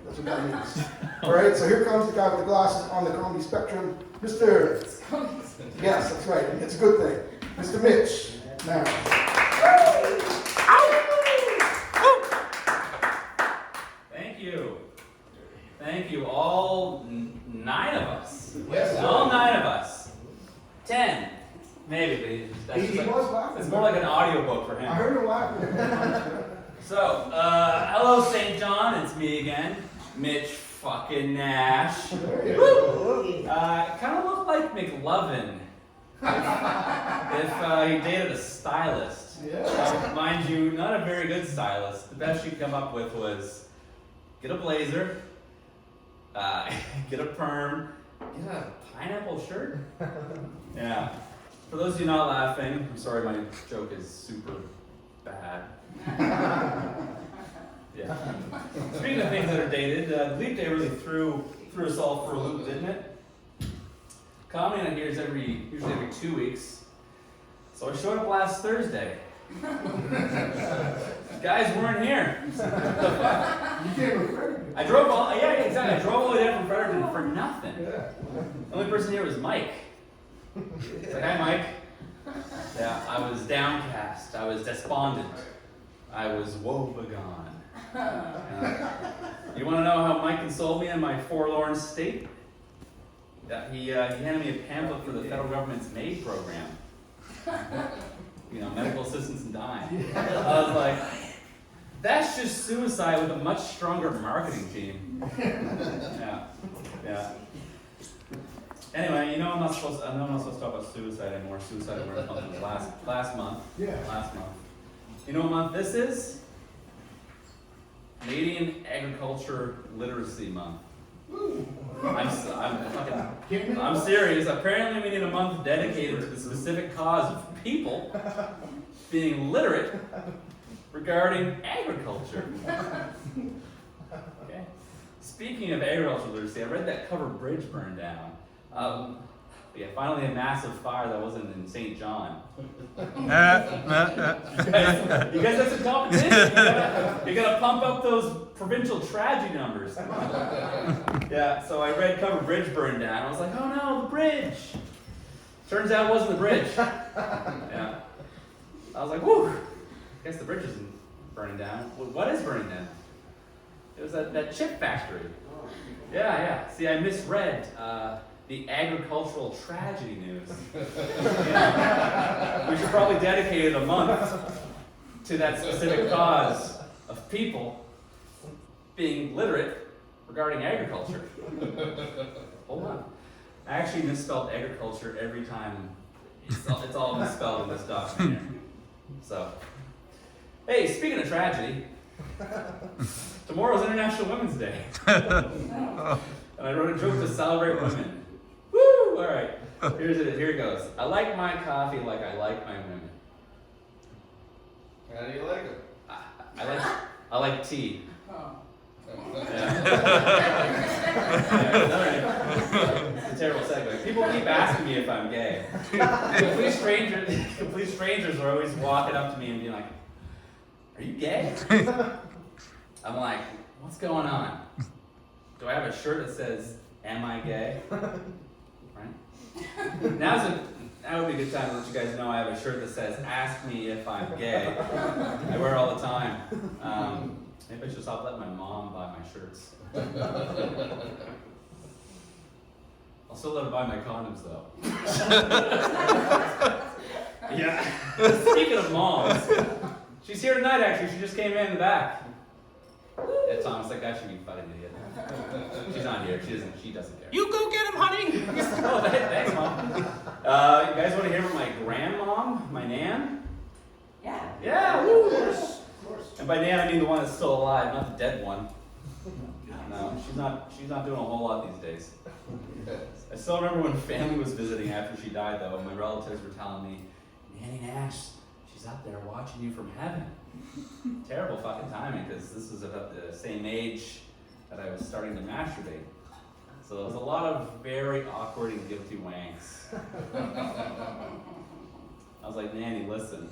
That's what that means. All right, so here comes the guy with the glasses on the comedy spectrum, Mr. Yes, that's right. It's a good thing. Mr. Mitch Nash. Thank you, all 9 of us. Yes, all 9 of us. 10, maybe. That's He was laughing. It's more like an audiobook for him. I heard him laughing. So, hello St. John, it's me again, Mitch fucking Nash. Woo! Kind of looked like McLovin if he dated a stylist. Yeah. Mind you, not a very good stylist. The best she could come up with was get a blazer, get a perm, get a pineapple shirt. Yeah. For those of you not laughing, I'm sorry my joke is super bad. Yeah. Speaking of things that are dated, the Leap Day really threw us all for a loop, didn't it? Comedy night here is usually every 2 weeks. So I showed up last Thursday. Guys weren't here. You came with Fredericton. I drove all the way down from Fredericton for nothing. Yeah. The only person here was Mike. It's like, hi Mike. Yeah, I was downcast. I was despondent. I was woebegone. You want to know how Mike consoled me in my forlorn state? Yeah, he handed me a pamphlet for the federal government's MAID program. You know, medical assistance in dying. I was like, that's just suicide with a much stronger marketing team. Yeah. Anyway, you know I'm not supposed to talk about suicide anymore. Suicide awareness month was last month. Yeah. Last month. You know what month this is? Canadian Agriculture Literacy Month. I'm serious. Apparently we need a month dedicated to the specific cause of people being literate regarding agriculture. Okay. Speaking of agricultural literacy, I read that covered bridge burned down. Yeah, finally a massive fire that wasn't in St. John. You guys have some competition. You gotta pump up those provincial tragedy numbers. Yeah, so I read covered bridge burned down. I was like, oh no, the bridge. Turns out it wasn't the bridge. Yeah. I was like, whew. I guess the bridge isn't burning down. Well, what is burning down? It was that chip factory. Yeah. See, I misread the agricultural tragedy news. Yeah. We should probably dedicate a month to that specific cause of people being literate regarding agriculture. Hold on. I actually misspelled agriculture every time. It's all misspelled in this document here. So, hey, speaking of tragedy, tomorrow's International Women's Day. And I wrote a joke to celebrate women. Woo! All right. Here it goes. I like my coffee like I like my women. How do you like it? I like tea. Oh. Yeah. It's a terrible segue. People keep asking me if I'm gay. Complete strangers are always walking up to me and being like, "Are you gay?" I'm like, "What's going on? Do I have a shirt that says, 'Am I gay?'" Right? That would be a good time to let you guys know I have a shirt that says, "Ask me if I'm gay." I wear it all the time. Maybe I should stop letting my mom buy my shirts. I'll still let her buy my condoms though. Yeah. Speaking of moms, she's here tonight actually. She just came in the back. Yeah, Thomas, that guy should be fucking idiot. She's not here. She doesn't care. You go get him, honey! Oh, thanks, Mom. You guys want to hear from my grandmom, my nan? Yeah. Yeah, woo, of course. And by nan, I mean the one that's still alive, not the dead one. No, she's not doing a whole lot these days. I still remember when family was visiting after she died, though, and my relatives were telling me, "Nanny Nash, she's up there watching you from heaven." Terrible fucking timing, because this was about the same age that I was starting to masturbate. So there was a lot of very awkward and guilty wanks. I was like, "Nanny, listen.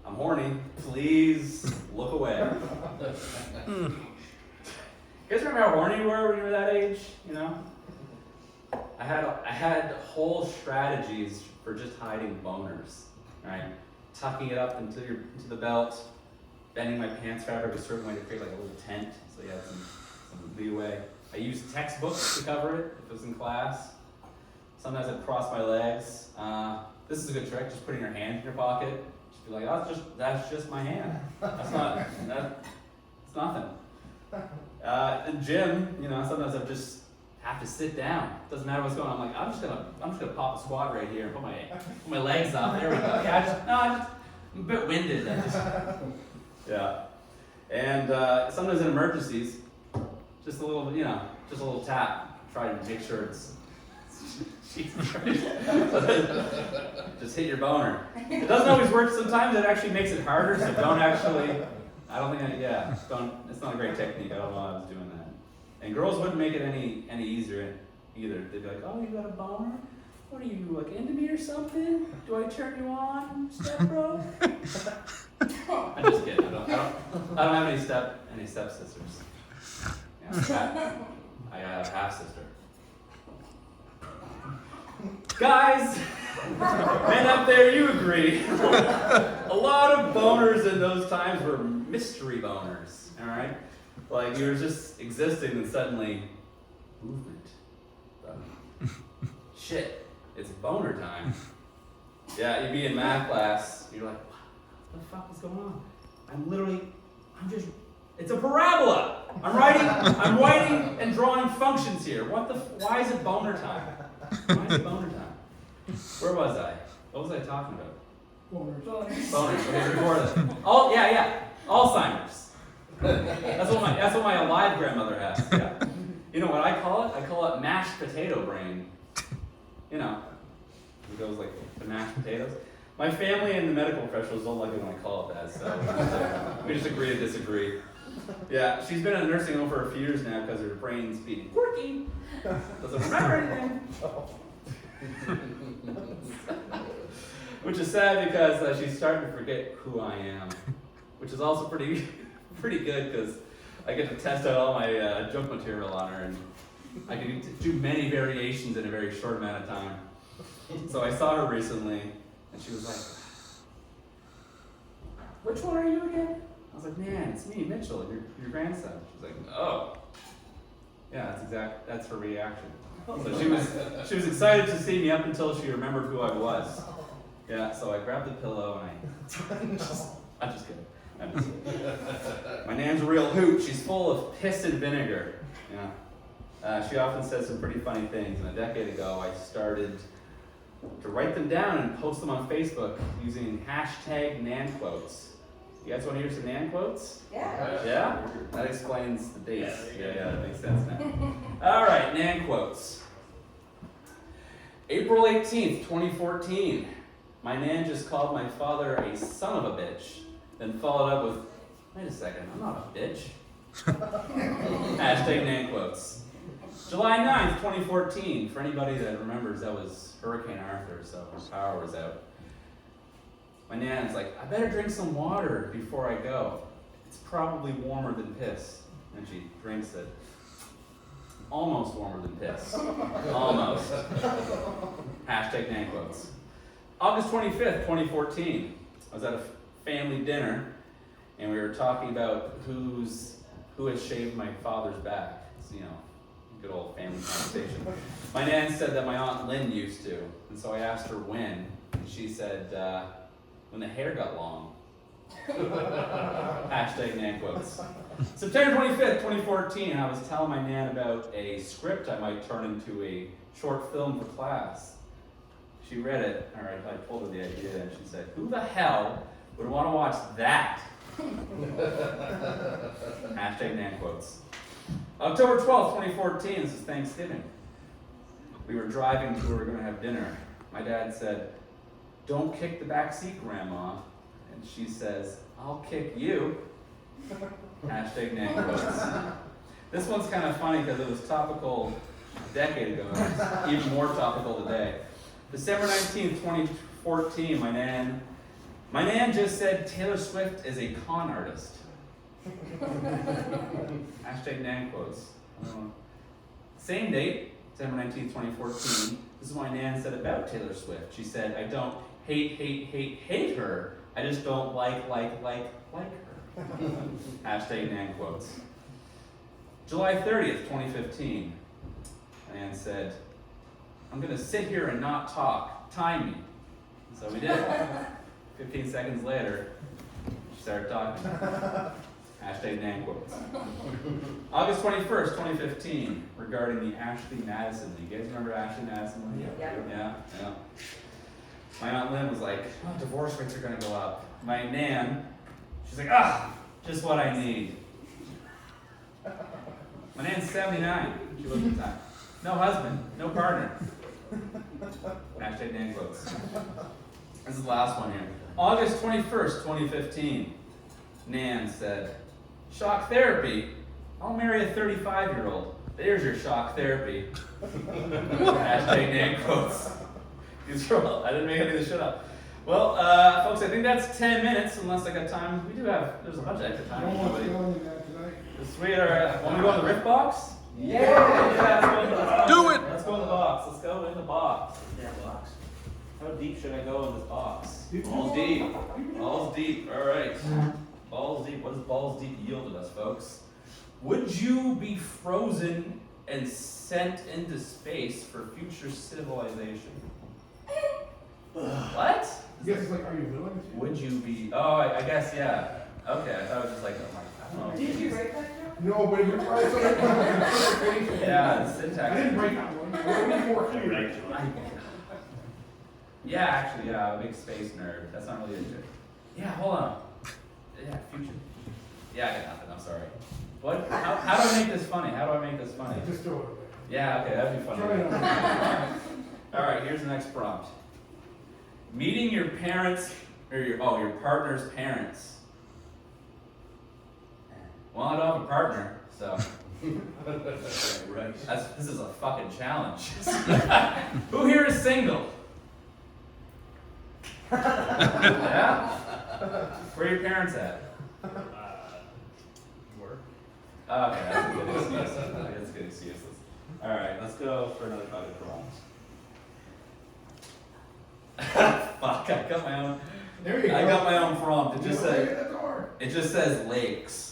I'm horny. Please look away." You guys remember how horny you were when you were that age? You know? I had whole strategies for just hiding boners, right? Tucking it up into the belt, bending my pants fabric a certain way to create like a little tent, so you had some leeway. I used textbooks to cover it if it was in class. Sometimes I'd cross my legs. This is a good trick, just putting your hand in your pocket. Just be like, oh, that's just my hand. It's nothing. In gym, you know, sometimes I just have to sit down. Doesn't matter what's going on. I'm like, I'm just gonna pop a squat right here and put my legs up. There we go. Yeah, I'm a bit winded. Yeah. And sometimes in emergencies, just a little tap. Try to make sure it's. Jesus Christ. Just hit your boner. It doesn't always work. Sometimes it actually makes it harder. So don't actually. I don't think. It's not a great technique. I don't know why I was doing that. And girls wouldn't make it any easier either. They'd be like, "Oh, you got a boner? What are you, like, into me or something? Do I turn you on, step bro?" I'm just kidding. I don't have any stepsisters. Yeah, I have a half sister. Guys, men up there, you agree. A lot of boners in those times were mystery boners, all right? Like, you were just existing and suddenly, movement. Shit, it's boner time. Yeah, you'd be in math class, you're like, what the fuck is going on? It's a parabola. I'm writing and drawing functions here. Why is it boner time? Why is it boner time? Where was I? What was I talking about? Boners. Okay, record it. Oh, yeah. Alzheimer's. That's what my alive grandmother has. Yeah. You know what I call it? I call it mashed potato brain. You know, it goes like the mashed potatoes. My family and the medical professionals don't like it when I call it that, so we just agree to disagree. Yeah, she's been in a nursing home for a few years now because her brain's being quirky. Doesn't remember anything. Which is sad because she's starting to forget who I am. Which is also pretty good because I get to test out all my junk material on her and I can do many variations in a very short amount of time. So I saw her recently and she was like, "Which one are you again?" I was like, "Man, it's me, Mitchell, your grandson." She's like, "Oh." Yeah, that's her reaction. So she was excited to see me up until she remembered who I was. Yeah, so I grabbed the pillow and I'm just kidding. My nan's a real hoot. She's full of piss and vinegar. Yeah. She often says some pretty funny things, and a decade ago I started to write them down and post them on Facebook using hashtag Nan quotes. You guys want to hear some Nan quotes? Yeah. Yeah? That explains the dates. Yeah, that makes sense now. All right, Nan quotes. April 18th, 2014. My Nan just called my father a son of a bitch, then followed up with, "Wait a second, I'm not a bitch." Hashtag Nan quotes. July 9th, 2014. For anybody that remembers, that was Hurricane Arthur, so her power was out. My Nan's like, "I better drink some water before I go. It's probably warmer than piss." And she drinks it. Almost warmer than piss. Almost. Hashtag Nan quotes. August 25th, 2014. I was at a family dinner, and we were talking about who has shaved my father's back. It's, good old family conversation. My Nan said that my Aunt Lynn used to, and so I asked her when, and she said, when the hair got long. Hashtag Nan quotes. September 25th, 2014, I was telling my Nan about a script I might turn into a short film for class. She read it, or I told her the idea, and she said, "Who the hell would want to watch that?" Hashtag Nan quotes. October 12th, 2014, this is Thanksgiving. We were driving to where we were going to have dinner. My dad said, "Don't kick the back seat, Grandma." And she says, "I'll kick you." Hashtag Nan quotes. This one's kind of funny because it was topical a decade ago. It's even more topical today. December 19th, 2014, my nan just said Taylor Swift is a con artist. Hashtag Nan quotes. Same date, December 19th, 2014. This is what my Nan said about Taylor Swift. She said, I don't hate her. I just don't like her. Hashtag Nan quotes. July 30th, 2015. My Nan said, I'm gonna sit here and not talk. Time me. So we did. 15 seconds later, she started talking. Hashtag Nan quotes. August 21st, 2015, regarding the Ashley Madison League. You guys remember Ashley Madison League? Yeah. My Aunt Lynn was like, oh, divorce rates are gonna go up. My Nan, she's like, just what I need. My Nan's 79, she was at the time. No husband, no partner. Hashtag Nan quotes. This is the last one here. August 21st, 2015. Nan said, shock therapy? I'll marry a 35-year-old. There's your shock therapy. Hashtag Nan quotes. These are all, I didn't make any of this shit up. Well, folks, I think that's 10 minutes, unless I got time. We do have, there's a bunch of extra time. Sweet, all right. Want to go in the Riff Box? Yeah, Do it! Let's go in the box. Let's go in the box. Yeah, box. How deep should I go in this box? Balls deep. Balls deep. All right. Balls deep. What does balls deep yielded us, folks? Would you be frozen and sent into space for future civilization? What? Yes, it's like, are you willing to? Would you be? Oh, I guess yeah. Okay, I thought it was just like, I don't know. Did you break that joke? No, but you're trying something. Yeah, the syntax. I didn't break that one. I didn't more clear. Yeah, actually, yeah, I'm a big space nerd. That's not really a joke. Yeah, hold on. Yeah, future. Yeah, I got nothing. I'm sorry. What? How do I make this funny? How do I make this funny? Just throw it. Yeah, okay, that'd be funny. Try it on. All right, here's the next prompt. Meeting your parents, or your partner's parents. Well, I don't have a partner, so. This is a fucking challenge. Who here is single? Yeah? Where are your parents at? Work. Okay, that's a good excuse. That's a good excuse. All right, let's go for another fucking prompt. Fuck, I got my own. There you go. I got my own prompt. It just says. That's hard. It just says lakes.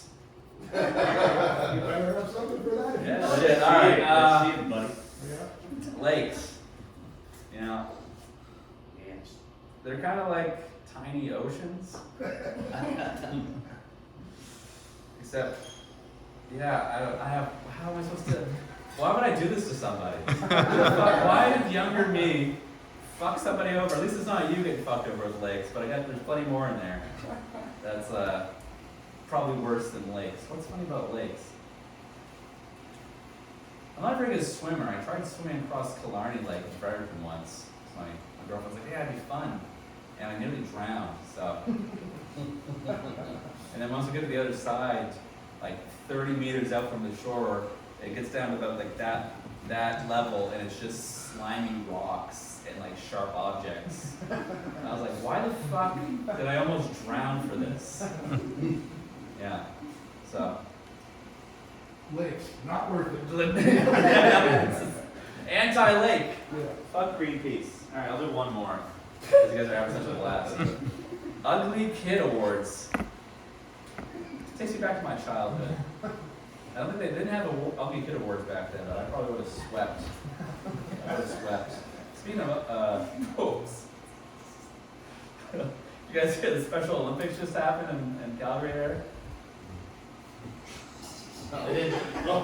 You better have something for that. Yeah. All right. Let's see it, buddy. Yeah. Lakes. You know, Yes. they're kind of like tiny oceans. Except, yeah, I have. How am I supposed to? Why would I do this to somebody? Why did younger me fuck somebody over? At least it's not you getting fucked over with lakes, but there's plenty more in there. That's probably worse than lakes. What's funny about lakes? I'm not a very good swimmer. I tried swimming across Killarney Lake in Fredericton once. It's funny. My girlfriend was like, yeah, it'd be fun. And I nearly drowned, so. And then once we get to the other side, like 30 meters out from the shore, it gets down to about like that level, and it's just slimy rocks and like sharp objects. And I was like, why the fuck did I almost drown for this? Yeah, so. Lakes, not worth it. Anti-lake. Yeah. Fuck Greenpeace. All right, I'll do one more, because you guys are having such a blast. Ugly Kid Awards. Takes me back to my childhood. I don't think they didn't have Ugly Kid Awards back then, but I probably would have swept. I would have swept. Speaking of popes, you guys hear the Special Olympics just happened in Calgary there? They didn't. No,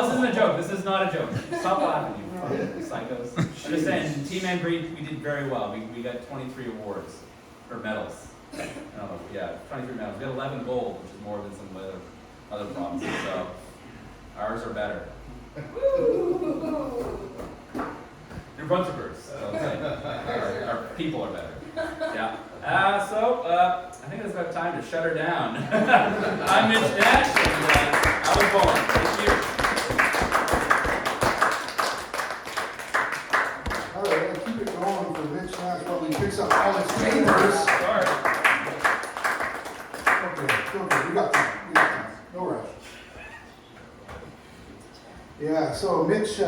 this isn't a joke. This is not a joke. Stop laughing, you fucking psychos. I'm just saying, Team N Green, we did very well. We got 23 awards, or medals. Yeah, 23 medals. We got 11 gold, which is more than some other provinces. So ours are better. You're Brunswickers. So it's like, our people are better. Yeah. I think it's about time to shut her down. I'm Mitch Nash, and I was born. Thank you. All right, I'll keep it going for Mitch Nash while he picks up all his chambers. Sorry. Okay, we got time. Yeah, so Mitch